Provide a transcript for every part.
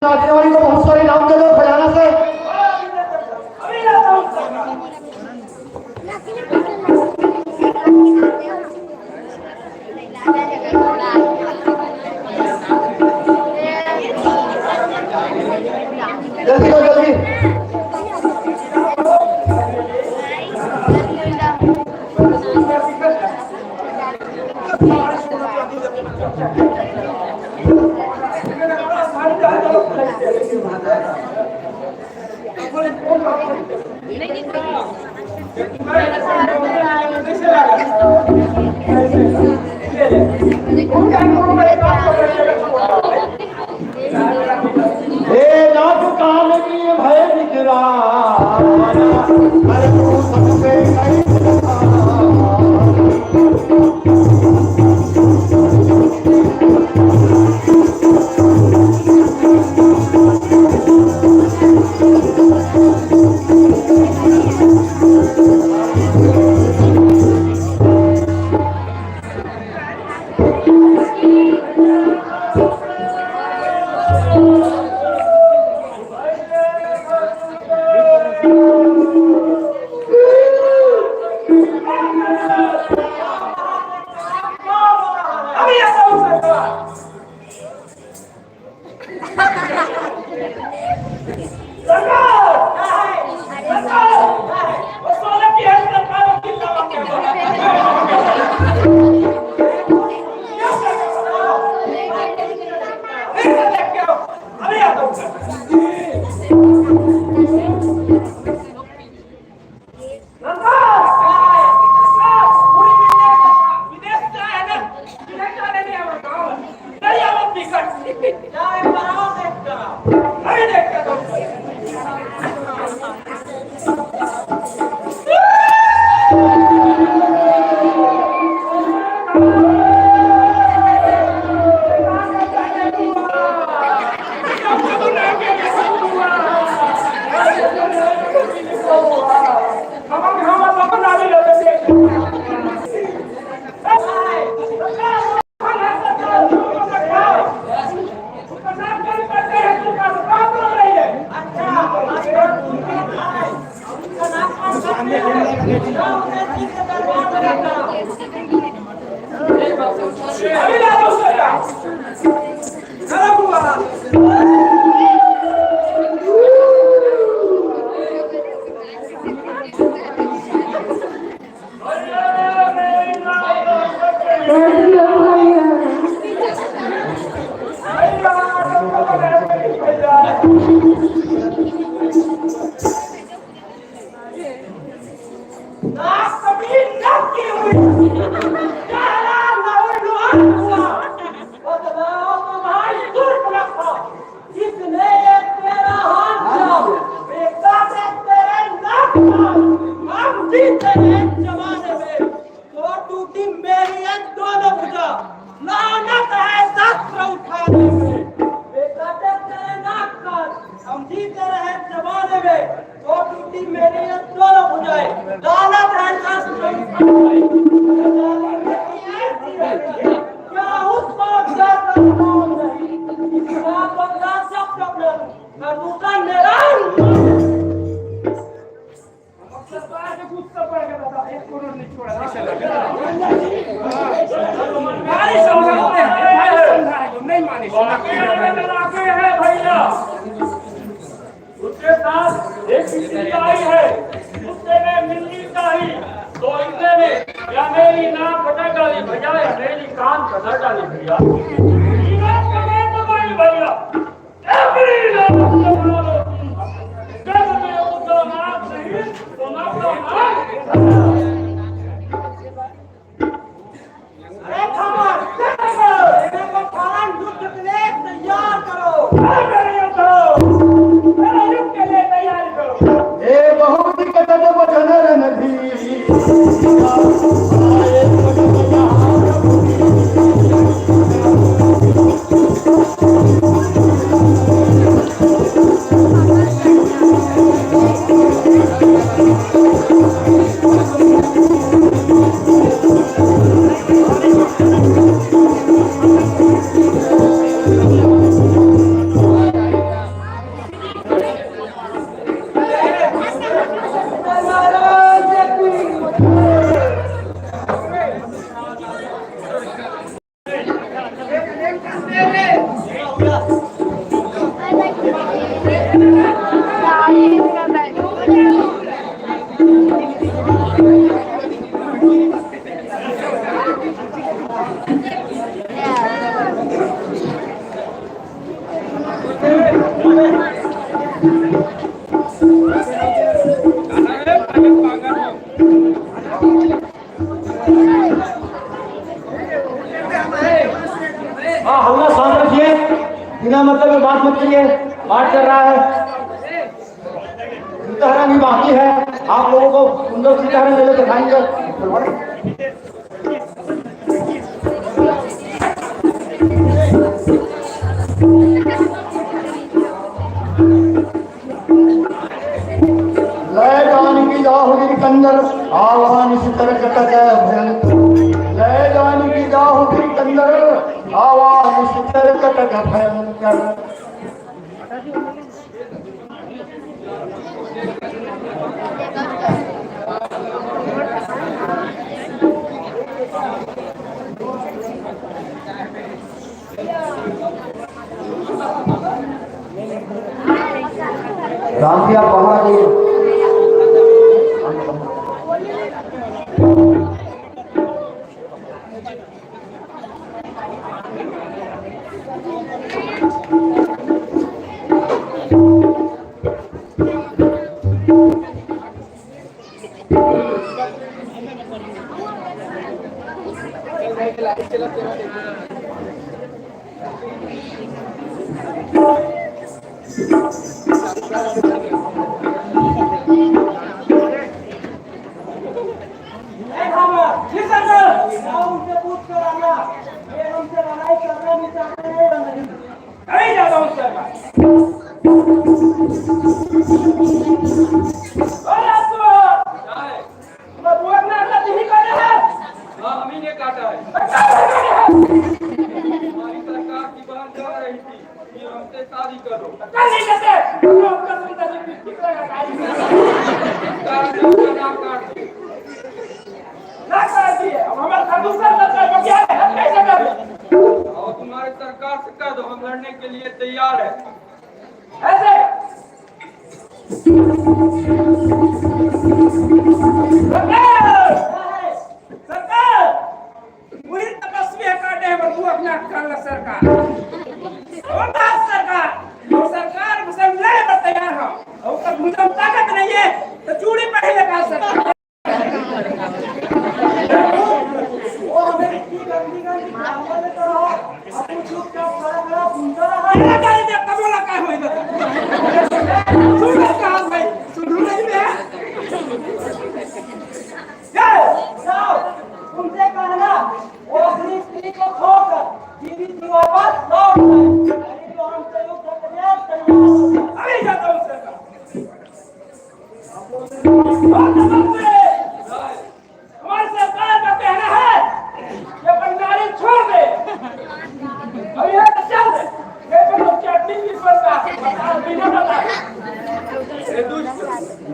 नाचने वाली को बहुत सारे नाम दे दो खजाना से। जल्दी करो जल्दी। हाँ हमला शांत रखिए, बिना मतलब में बात मत करिए। पाठ चल रहा है, सीताहरण भी बाकी है। आप लोगों को सुंदर सीताहरण ले लेकर दिखाएंगे। लय जानकी जाहुरी कंदर आवाहन सितर कटक भयंकर। लय जानकी जाहुरी कंदर आवाहन सितर कटक भयंकर। राम जी आप बाहर आइए। तुम्हारे सरकार से कह दो, हम लड़ने के लिए तैयार है। ऐसे सरकार पूरी तपस्वी काटे हैं बबू अपना काला सरकार सरकार समझने पर तैयार हो और तब मुझे ताकत नहीं है तो चूड़ी पहले का सरकार तुमसे कहना वो अपनी स्त्री को खोकर जीवित जीवा पर लौट गए। तो हम संयुक्त तैयार अभी जाता हूँ सरकार। हमारी सरकार का कहना है ये बंगाली छोड़ दे अभी है तो चल दे चटनी की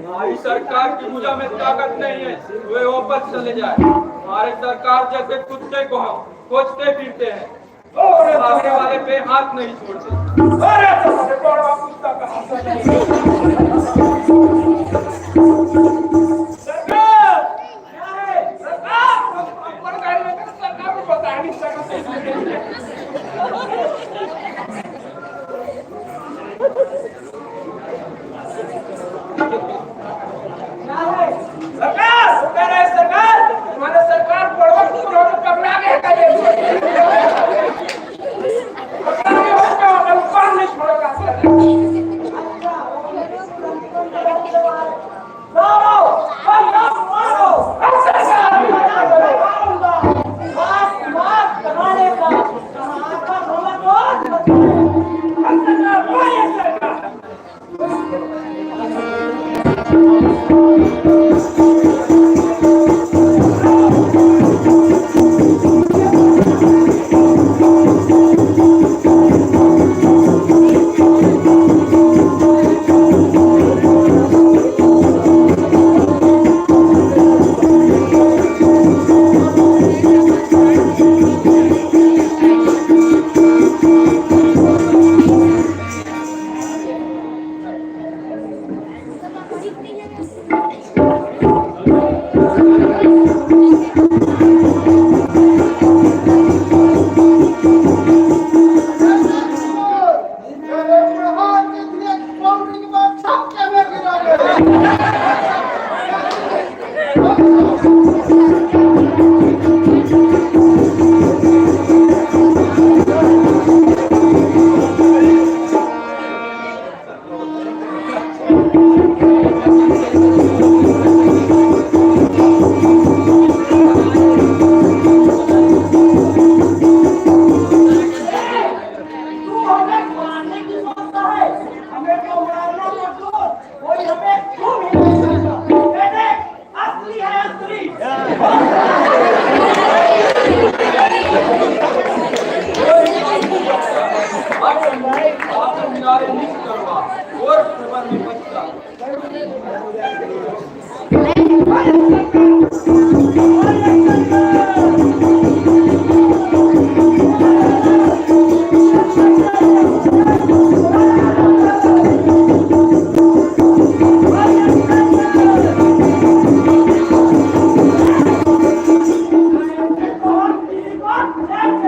हमारी सरकार की भुजा में ताकत नहीं है, वे वापस चले जाए। हमारे सरकार जैसे कुत्ते को हम खोजते फिरते हैं और आगे वाले पे हाथ नहीं छोड़ते। अरे तो बड़ा कुत्ता का सरकार क्या है सरकार अपन गाड़ी में सरकार को बता नहीं सकते। सरकार वो कह रहे हैं सरकार हमारे सरकार पकड़ा के नहीं छोड़ेगा। आपने मीनारे नहीं करवा और खबर में बचता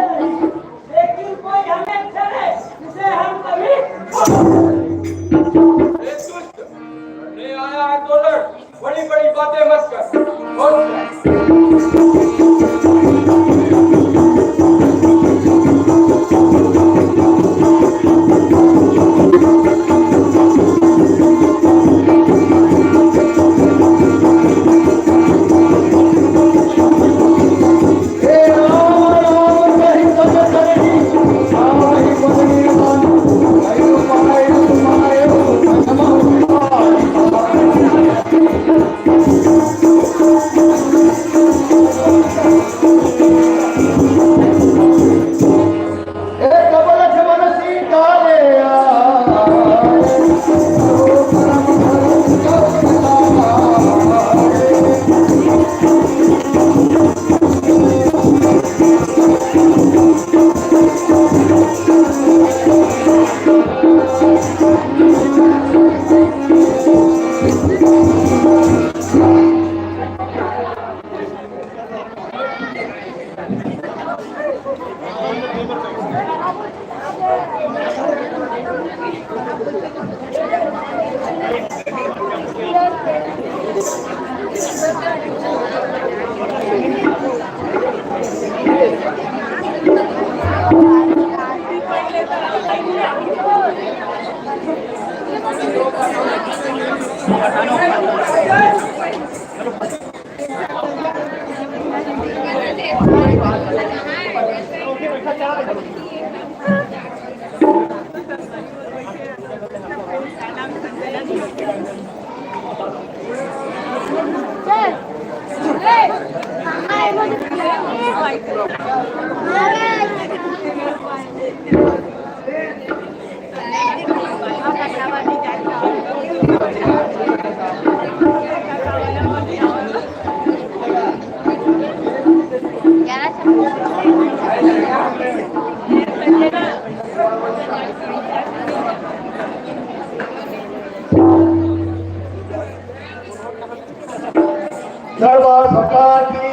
लेकिन कोई हमें चले जिसे हम कभी दुष्ट नहीं आया है तो लड़ बड़ी बड़ी बातें मत कर और दरबार सरकार की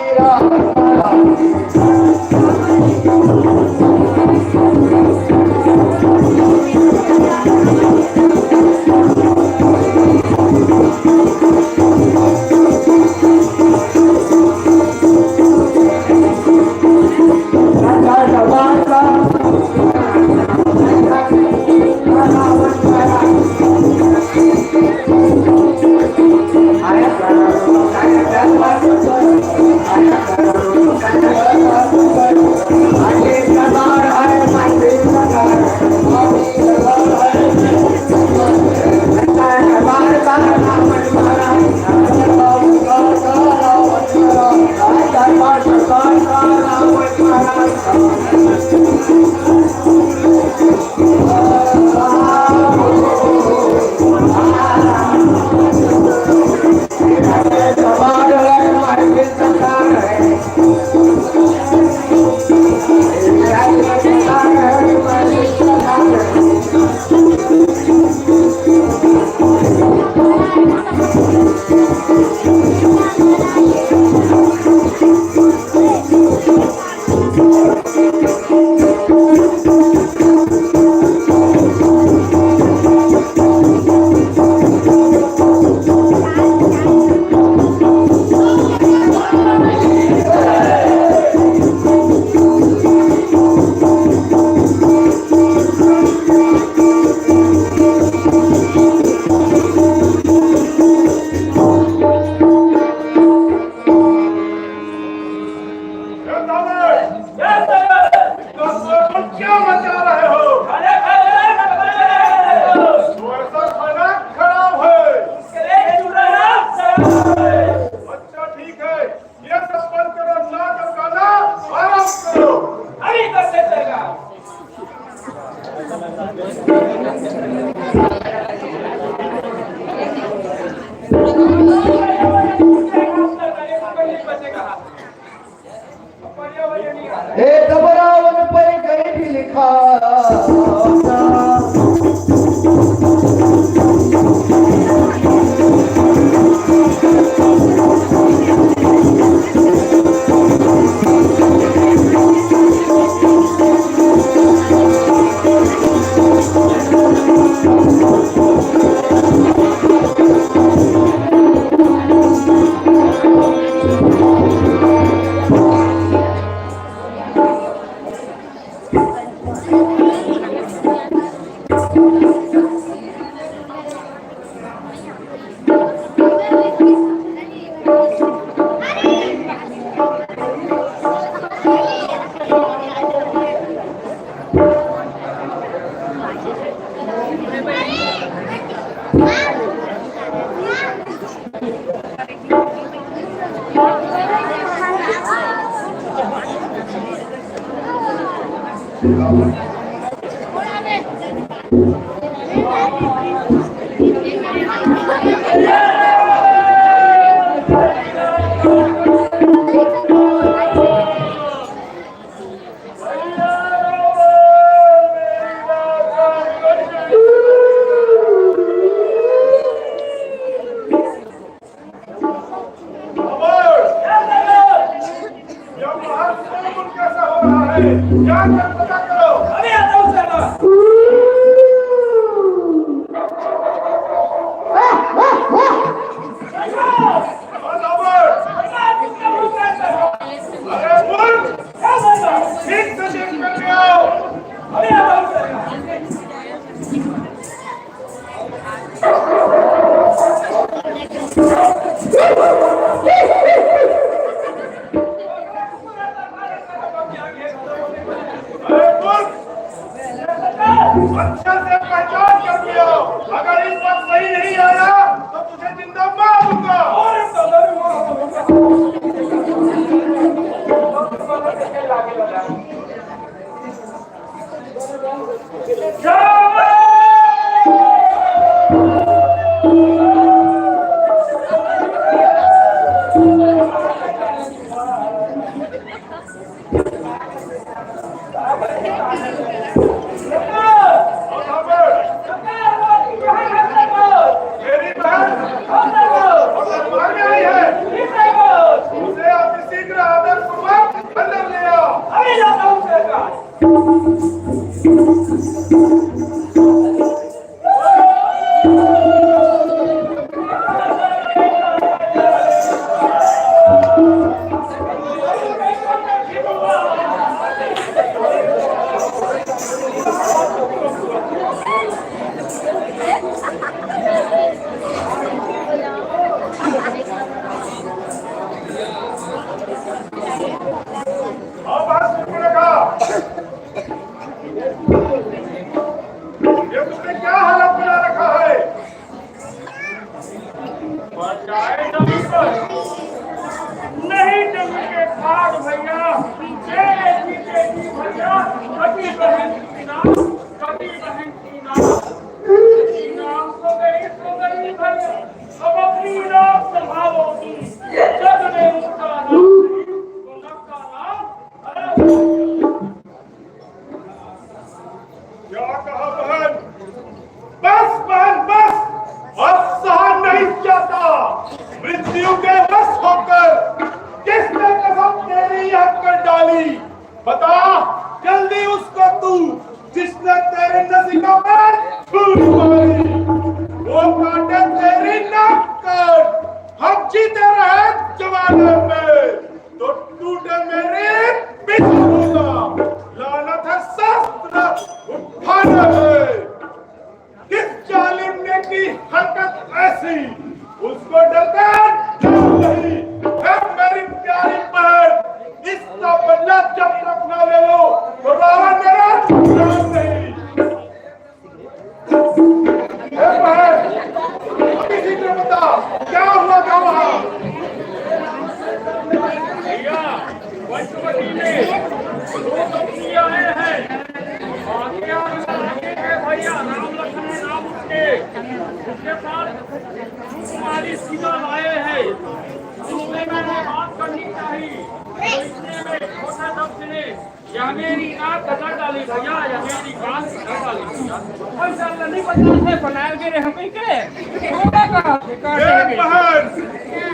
अच्छा से पहचान कर लियो, अगर इस बात सही नहीं आया तो तुझे जिंदा मार दूंगा।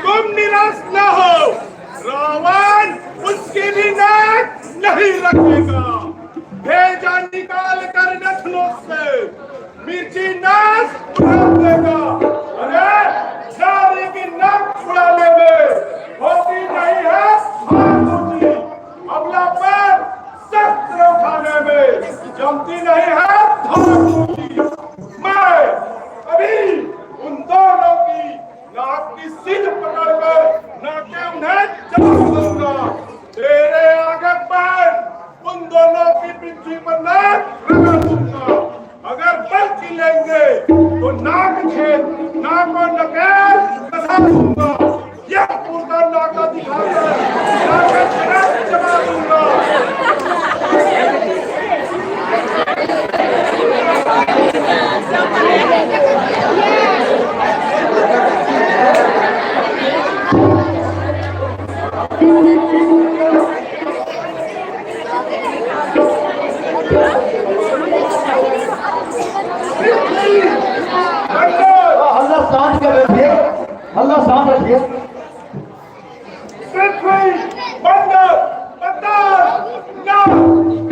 तुम निराश न हो, रावण उसकी भी नाक नहीं रखेगा। भेजा निकाल कर नस्लों से मिर्ची नाक उड़ा देगा। अरे नारी की नाक उड़ाने में होती नहीं है हाथ, अगला पैर शस्त्र उठाने में जमती नहीं है धार। मैं अभी उन दोनों की नाक की सीध पकड़कर नाके उन्हें जमा दूंगा। तेरे आगे पैर उन दोनों की पृथ्वी पर नाक रगड़ दूंगा। अगर बल की लेंगे तो नाक छेद, नाक और नकेल कसा दूंगा। यह पूरा नाका दिखाकर नाक जमा दूंगा। हल्ला शांत कर रखिए, हल्ला शांत रखिए। पृथ्वी बंदर पत्थर ना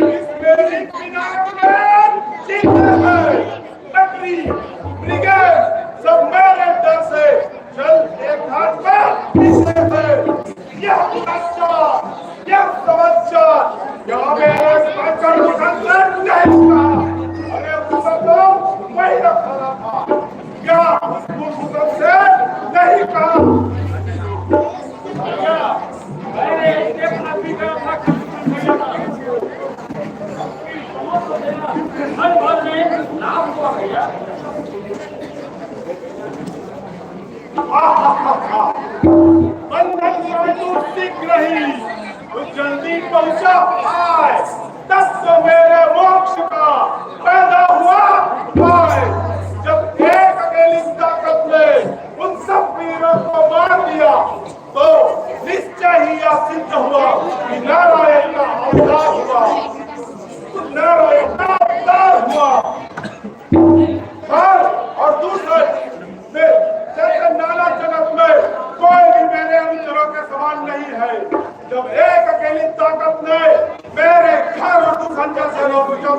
इस मेरी किनारे जीते हैं नकली ब्रिगेड सब मेरे डर से चल एक हाथ पर पीछे थे यह समाचार यहाँ मेरे स्पीकर मुसलमान नहीं था अरे मुसलमान वही रखा था क्या मुसलमान से नहीं कहा बंधन शीघ्र ही तो जल्दी पहुंचा आए तब तो मेरे मोक्ष का पैदा हुआ आए जब एक अकेली ताकत ने उन सब वीरों को मार दिया तो निश्चय ही यह सिद्ध हुआ कि नारायण का अवतार हुआ नारायण का अवतार हुआ और दूसरे जैसे नाना जगत में कोई भी मेरे अनुचरों के समान नहीं है जब एक अकेली ताकत ने मेरे घर और दुल्हन जैसे लोगों को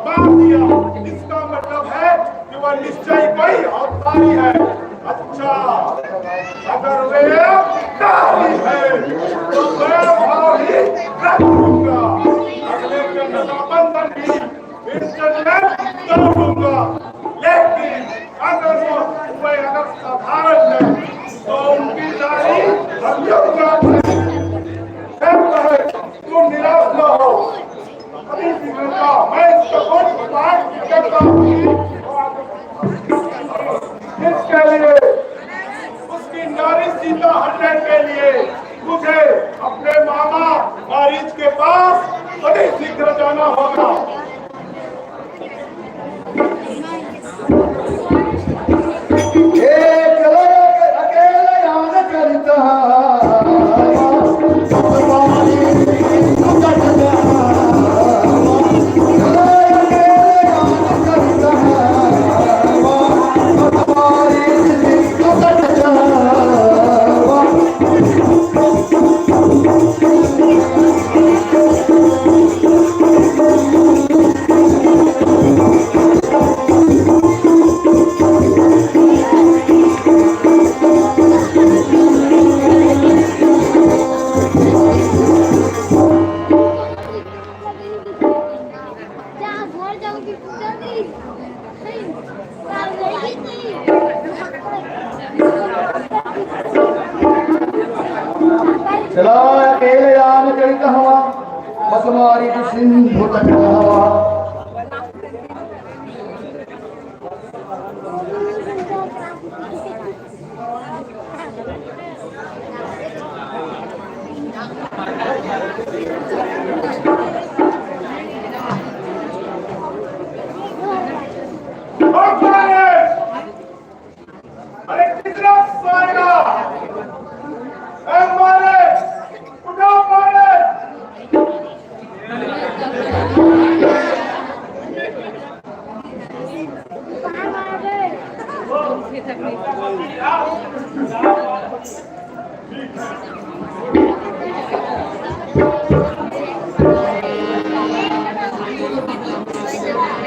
मार दिया इसका मतलब है कि वह निश्चय कोई अवतारी है अच्छा अगर वे अवतारी है तो मैं भाव ही रखूंगा अगले जन्म का बंधन भी इस जन्म में तोड़ूंगा लेकिन अगर साधारण है तो उनकी दाढ़ी तुम निराश न हो अभी मैं इसका कुछ बात करता हूँ इसके लिए उसकी नारी सीता हटने के लिए मुझे अपने मामा मारीच के पास बड़ी शीघ्र जाना होगा चला अकेले राम चरित हवा मसमारी सिंधु तट हवा अरे कितना सारेगा मारे उठा मारे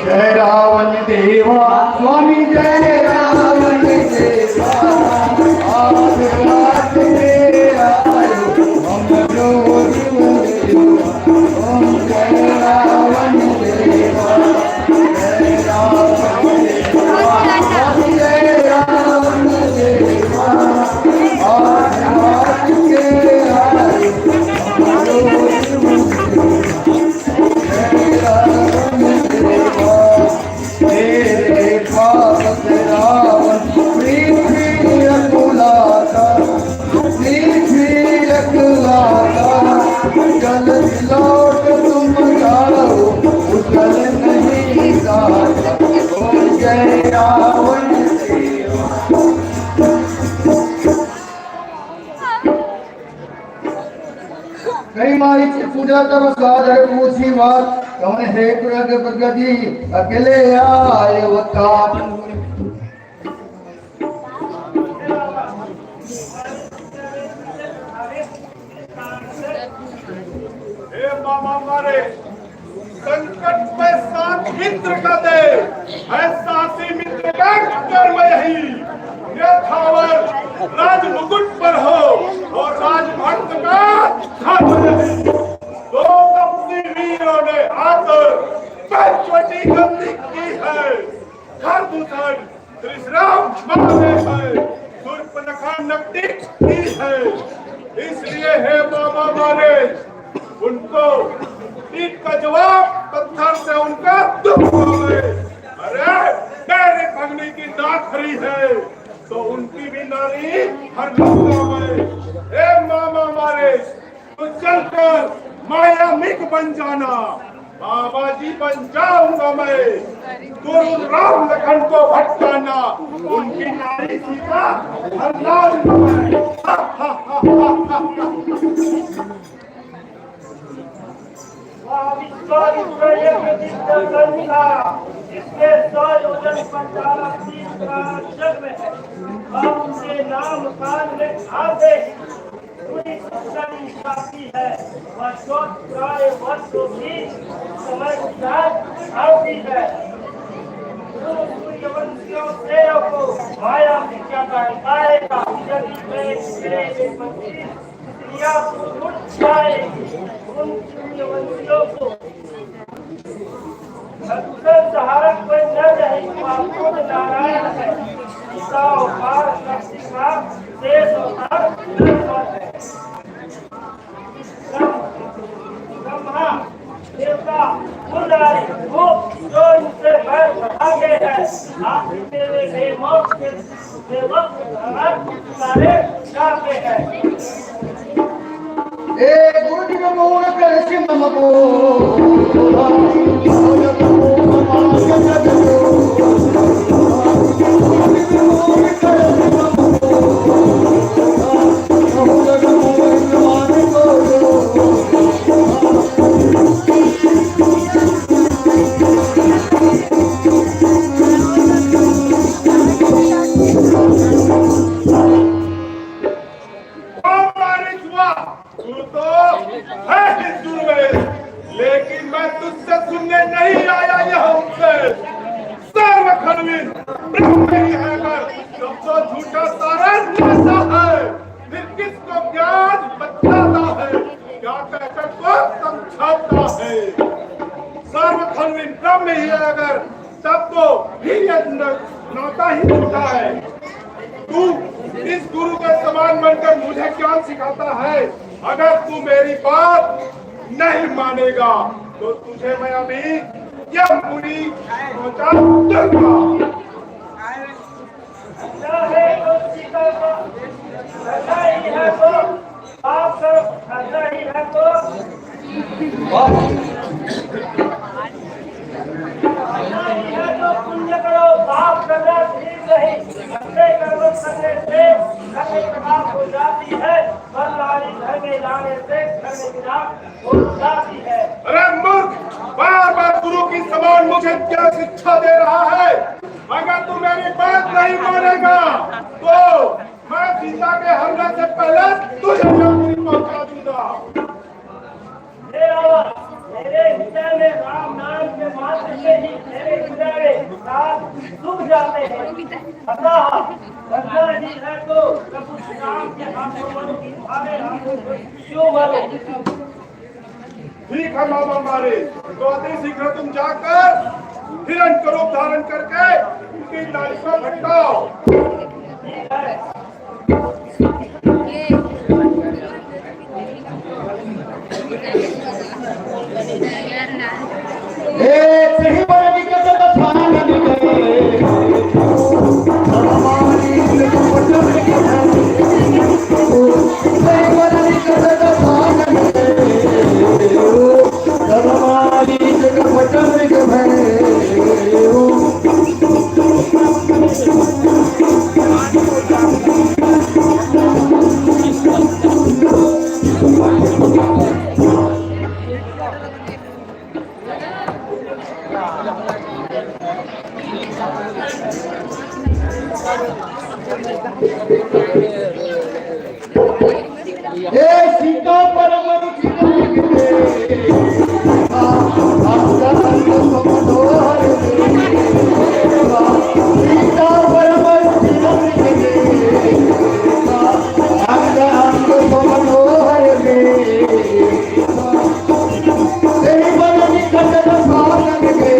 जय रावण देवा स्वामी जय रावण देवा आज रात मेरा हम ओम जय रावण देवा जय रावण देवा स्वामी जय रावण देवा आज रात के आए लौट तुम जाओ उजल नहीं जाता जय रावण देवा कई मारी की पूजा तब साधर पूछी बात कौन है प्रगति अकेले आए अवतार। हे मामा मारे संकट में साथ मित्र का दे, ऐसा सी मित्र का कर्म यही यथावर राज मुकुट पर हो और राजभक्त का धर्म यही। दो कपटी वीरों ने आकर पंचवटी गंदी की है, खरदूषण त्रिश्राम मारे है, शूर्पणखा नकटी की है। इसलिए हे मामा मारे उनको ईट का जवाब पत्थर से उनका दुख हो गए। अरे मेरे भगनी की नाक हरी है तो उनकी भी नारी हर गए। हे मामा मारे तो चलकर मायामिक बन जाना, बाबा जी बन जाऊंगा मैं। गुरु राम लखन को भटकाना, उनकी नारी सीता हर लाऊंगा मैं। इसके 100 योजन पर चारा जग में है, आप उनके नाम कान में आते पूरी साथी है। वह प्राय वर्षों की समय के साथ आती है। सूर्यवंशियों से को माया विद्या का पाएगा, उठ जाएगी उन सूर्यवंशियों को सहारक कोई न रहे। खुद नारायण है, सीता अवतार शक्ति का शेष अवतार है। ब्रह्मा देवता मुरारी वो जो इनसे बैर भागे हैं, आप मेरे बेमौत के सेवक सारे जाते हैं। ए गुरु जी को मोह कर सिम मको लेकिन मैं तुझसे सुनने नहीं आया यहाँ से। सर्वखंडवीर ब्रह्मचारी है कर जब तो झूठा सारा नाता है, फिर किसको ज्ञान बताता है, क्या कहकर को समझाता है। सर्वखंडवीर ब्रह्म ही है अगर तब तो फिर नाता ही झूठा है। तू इस गुरु के समान बनकर मुझे क्या सिखाता है। अगर तू मेरी बात नहीं मानेगा तो तुझे मैं अभी यमपुरी पहुंचा दूंगा। पुण्य करो, पाप करना ठीक नहीं। अच्छे कर्म करने से खराब हो जाती है, बदलारी घर में लाने से घर में खराब हो जाती है। अरे मूर्ख, बार बार गुरु की समान मुझे क्या शिक्षा दे रहा है। अगर तू मेरी बात नहीं मानेगा तो मैं सीता के हमले से पहले तुझे यमपुरी पहुंचा दूंगा। मेरे हृदय में राम नाम के मात्र से ही मेरे हृदय सूख जाते हैं। अतः करना ही है तो प्रभु श्री राम के हाथों में हमारे हाथों क्यों मारो। ठीक है मामा मारे, तो अति शीघ्र तुम जाकर हिरण का रूप धारण करके उनकी नाली को भटकाओ। ठीक है। सही बड़ी दिक्कत तो थाना नहीं गए हमारी सही बड़ी दिक्कत तो थाना नहीं गए हमारी जगह पटन के भय सीता परम अंग अंग समनोहर सीता परम अंग अंग समनोहर तेरी बन निकट साधन के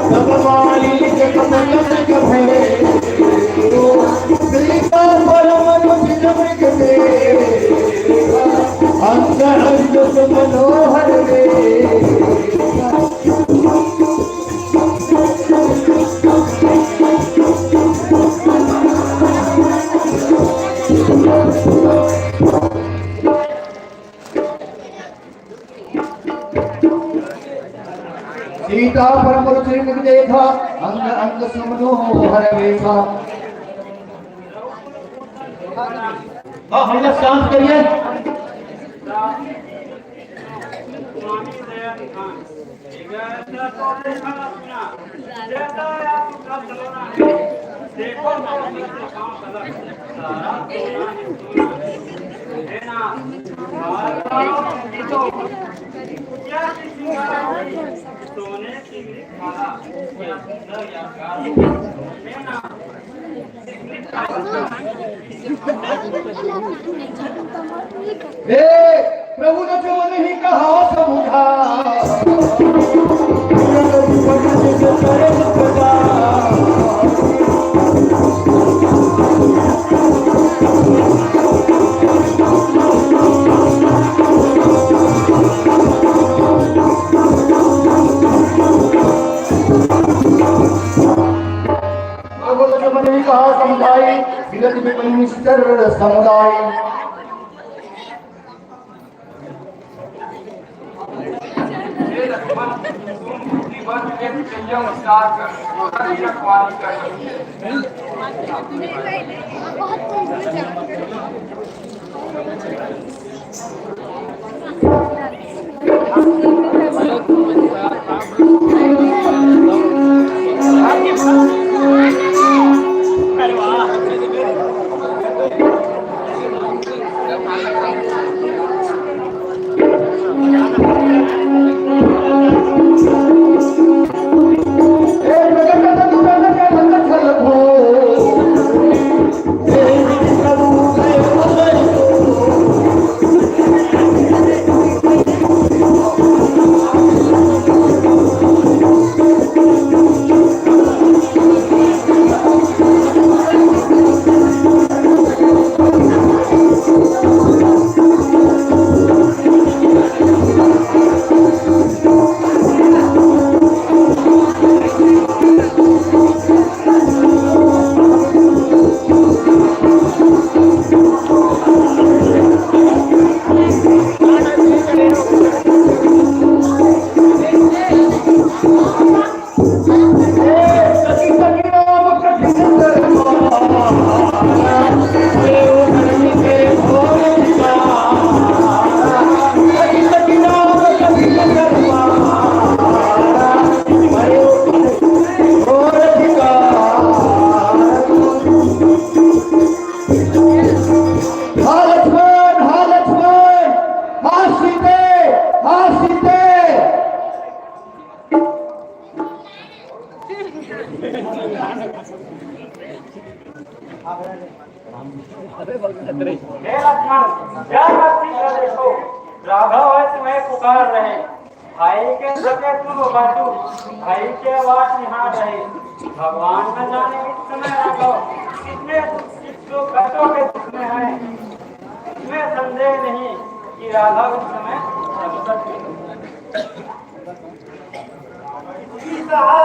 सब वाली कमल कभे सीता परम मृग अंग अंग समनोहर सीता परम सिंह देखा अंग अंग समनोहर वेखा। हाँ भैया शांत करिए। देखो सोने की प्रभु ने जो नहीं कहा समझा कहा समुदाय विगत विपन्निस्तर समुदाय राघव है तुम्हें पुकार रहे, भाई के सके तुम बाजू, भाई के वाट निहार रहे। भगवान न जाने इस समय राघव कितने कष्टों के दुख में है। इसमें संदेह नहीं कि राघव इस समय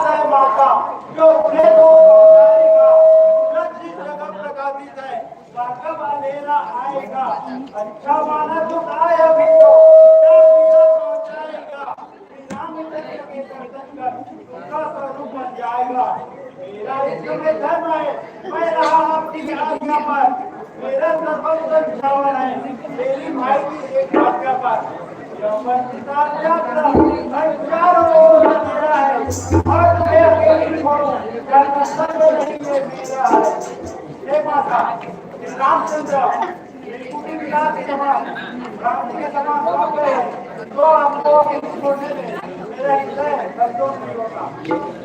है माता जो उन्हें तो प्रकाशित है। राघव अंधेरा आएगा, अच्छा माना तो आए अभी तो पहुंचाएगा। रामचंद्र के दर्शन कर उसका स्वरूप बन जाएगा। मेरा इसमें धर्म है, मैं रहा आपकी आज्ञा पर। मेरा सर्वस्व श्रवण है, मेरी भाई की एक आज्ञा पर। चारों ओर अंधेरा है और तुम्हें अकेली छोड़ो, नहीं है मेरा है। हे माता रामचंद्र क्रांति के समान हो गए तो हमको छोड़ने में मेरा हृदय संतोष नहीं होता।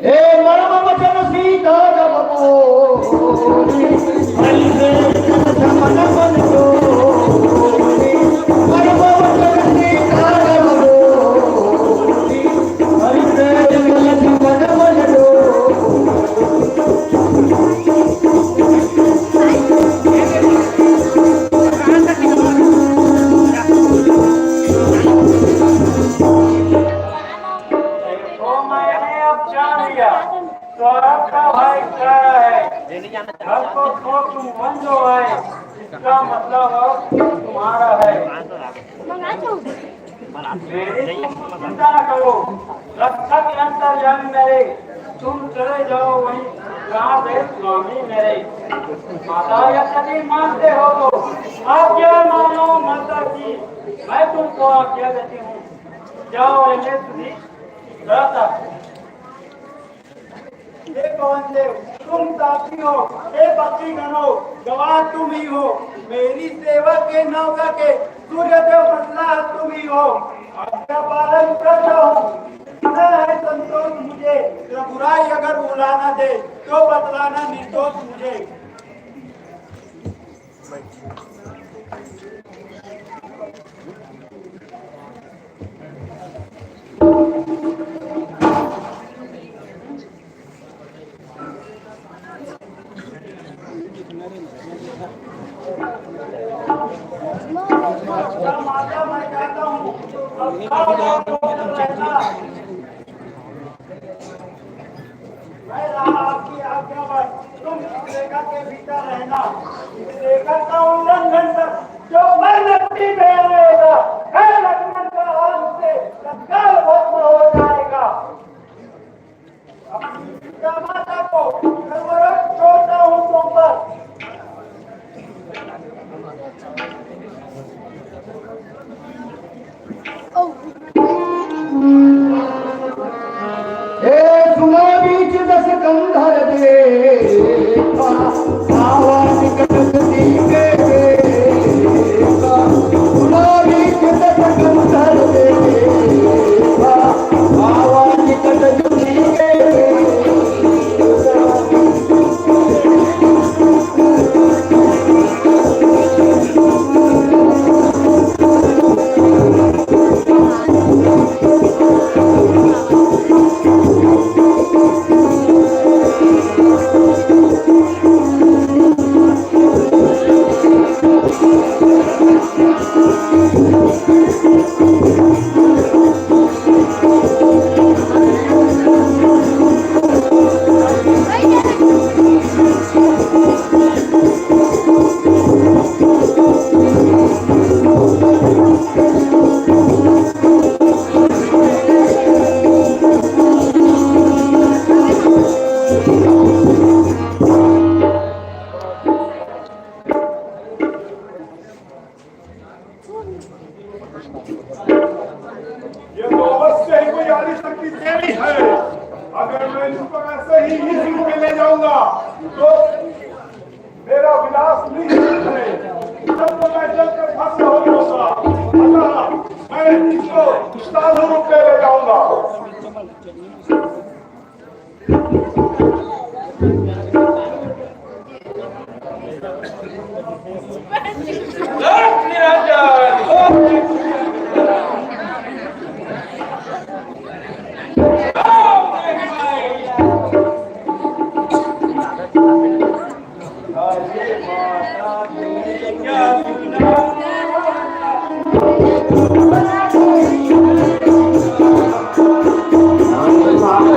ए मरम वचन सीता जब बोली हरि से मन मन जोड़ी मरम वचन सीता जब बोली हरि से मन मन जोड़ी सौरभ का भाई कह रहा है घर को छोड़ तुम बन जो है इसका मतलब तुम्हारा है। मेरी तुम चिंता न करो, रक्षक अंतर्यामी मेरे, तुम चले जाओ वहीं जहाँ दे स्वामी मेरे। माता यदि मानते हो तो आज्ञा मानो माता की, मैं तुमको आज्ञा देती हूँ, जाओ इन्हें सुधी रहता। हे पवन देव तुम साथी हो, हे भक्ति गणो गवाह तुम ही हो, मेरी सेवा के नौका के सूर्य देव बदला तुम ही हो। आज्ञा पालन करता हूँ, है संतोष मुझे, बुराई अगर बुलाना दे तो बतलाना निर्दोष मुझे। माता मैं कहता हूँ आपकी आज्ञा पर तुम इस रेखा के भीतर रहना, इस रेखा का उल्लंघन कर जो मैं नक्की रहेगा है लक्ष्मण का हाथ से तत्काल भस्म हो जाएगा। अपनी माता को सर्वरत छोड़ता हूँ तुम पर। सुना बीच दस कंधर देखा आवाज कटती के देखा, सुना बीच दस कंधर देखा आवाज कटती के ये तो अवश्य ही कोई आदि शक्ति देवी है। अगर मैं इसको ऐसे ही इसी में ले जाऊंगा तो मेरा विनाश निश्चित है, तब तो मैं जलकर भस्म हो जाऊंगा। अतः मैं इसको साधु रूप में ले जाऊंगा। Hare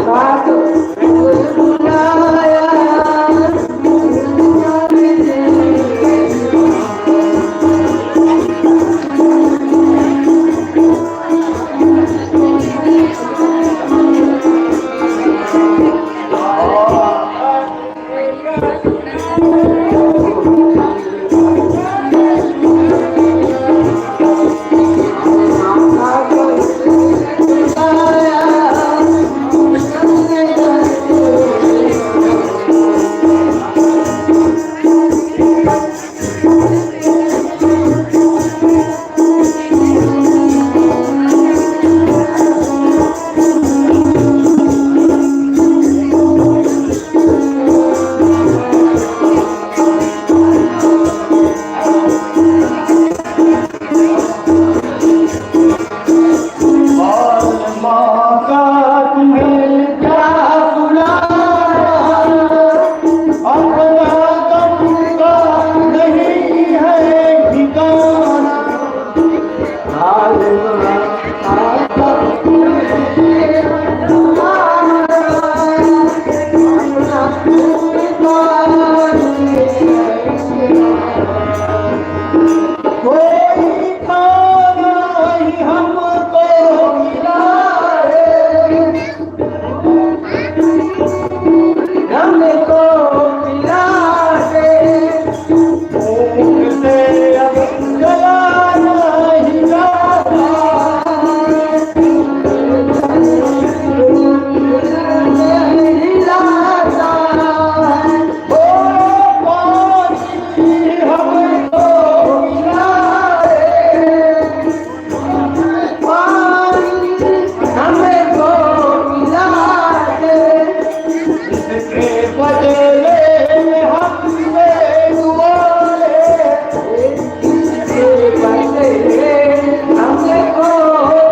हमको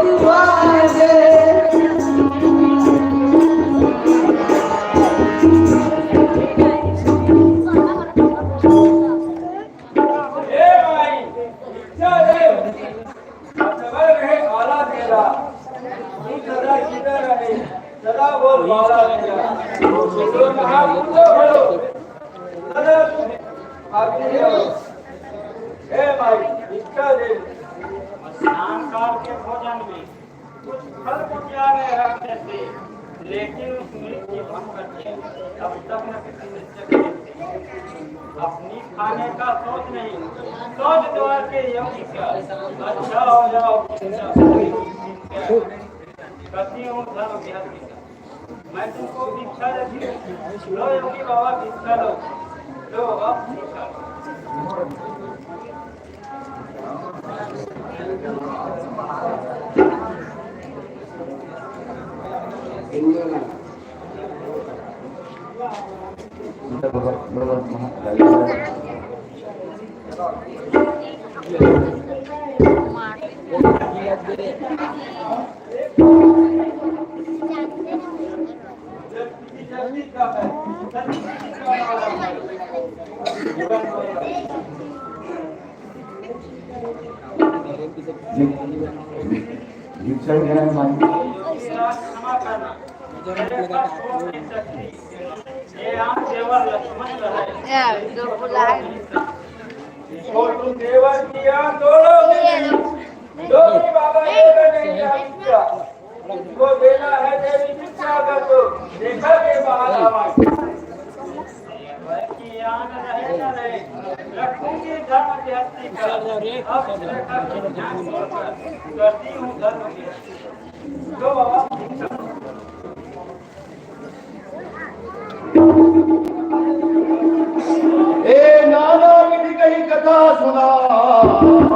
दुआ दे। ए भाई भिक्षा दे सबर रहे आला तेरा तू सदा किधर रहे सदा बोल बाला तेरा तो महापुरुषों बोलो सदा तू आगे रहो। ए भाई भिक्षा दे स्नान काल के भोजन में कुछ फल पुजारे रखने से लेकिन उस मृत्यु भंग करके तब तक न किसी निश्चय अपनी खाने का सोच नहीं सोच द्वार के योगी का अच्छा हो जाओ कति हूँ धर्म विहति का मैं तुमको भिक्षा देती हूँ लो योगी बाबा भिक्षा लो लो अब भिक्षा लो। भिक्षा देना है मानी। क्षमा करना मेरे पास वो नहीं सकती ये आम देवर लक्ष्मण रहे और तुम देवर किया दोनों दो की बाबा देवे नहीं भिक्षा तुमको देना है देवी भिक्षा कर दो देखा के बाहर आवाज कि आन रहे न रहे रखूंगी धर्म की हस्ती का अब ध्यान करती हूँ धर्म की हस्ती जो बाबा भिक्षा ए नाना की कही कथा सुना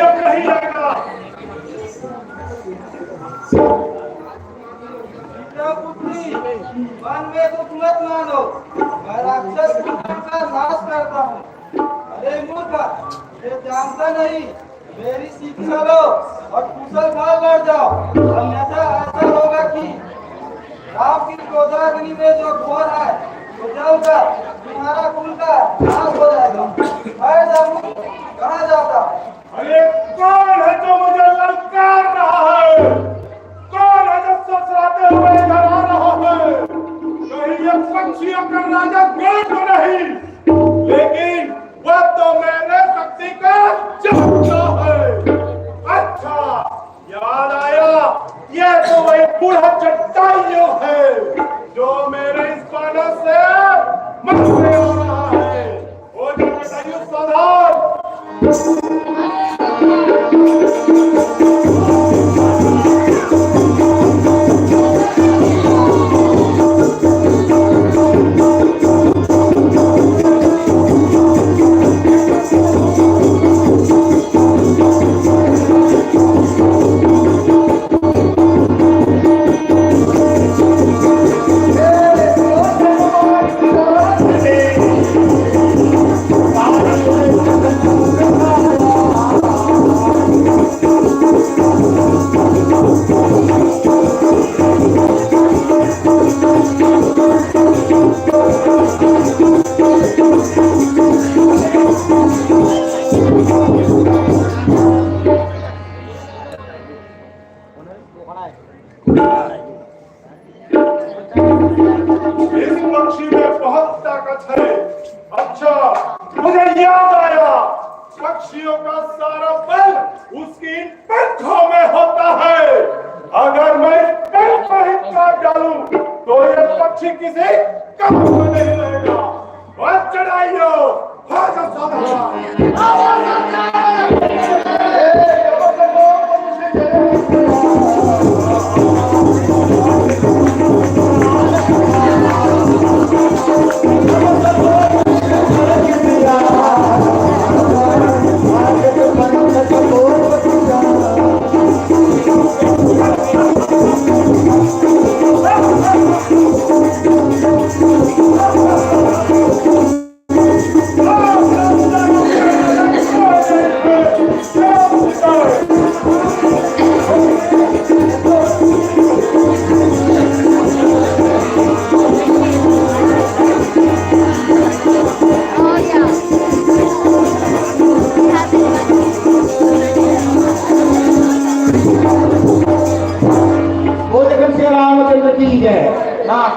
अब नहीं आएगा। पुत्री, मन में दुख मत मानो, मैं राक्षस का नाश करता हूँ। अरे मूर्ख, ये जानता नहीं, मेरी शिक्षा लो और कुशल काल लड़ जाओ, अन्यथा ऐसा होगा कि राम की क्रोधाग्नि में जो घोर है वो जलकर तुम्हारा कुल का नाश हो जाएगा। कहाँ जाता? अरे कौन है जो मुझे ललकार रहा है? कौन है जो ससुराते हुए इधर आ रहा है? कहीं ये पक्षियों का राजा गए तो नहीं, लेकिन वह तो मेरे शक्ति का चमचा है। अच्छा याद आया, ये तो वही बूढ़ा चट्टाइयों है जो मेरे इस बालों से मरने आ रहा है। वो जो चट्टाइयों सावधान। इस पक्षी में बहुत ताकत है। अच्छा मुझे याद आया, पक्षियों का सारा बल उसकी इन पंखों में होता है। अगर मैं पंख को ही काट डालूं तो ये पक्षी किसी काम में नहीं रहेगा। वह चढ़ाइयो, भागो सावधान।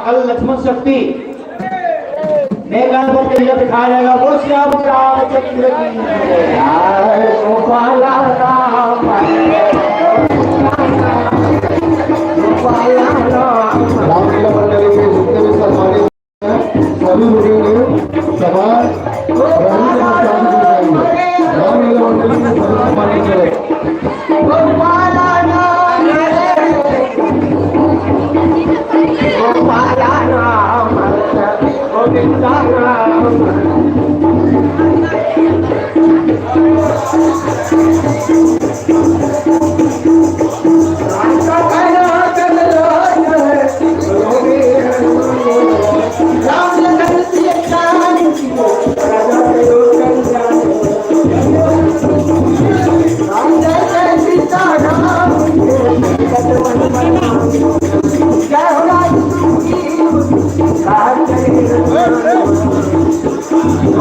कल लक्ष्मण शक्ति मेघनाथ को तेज दिखाया जाएगा। वो श्याम रामचंद्र की जय। गोपाला राम रामलीला मंडली के जितने भी सम्मानित हैं सभी लोगों ने सभा रामलीला मंडली के सभी सम्मानित हैं।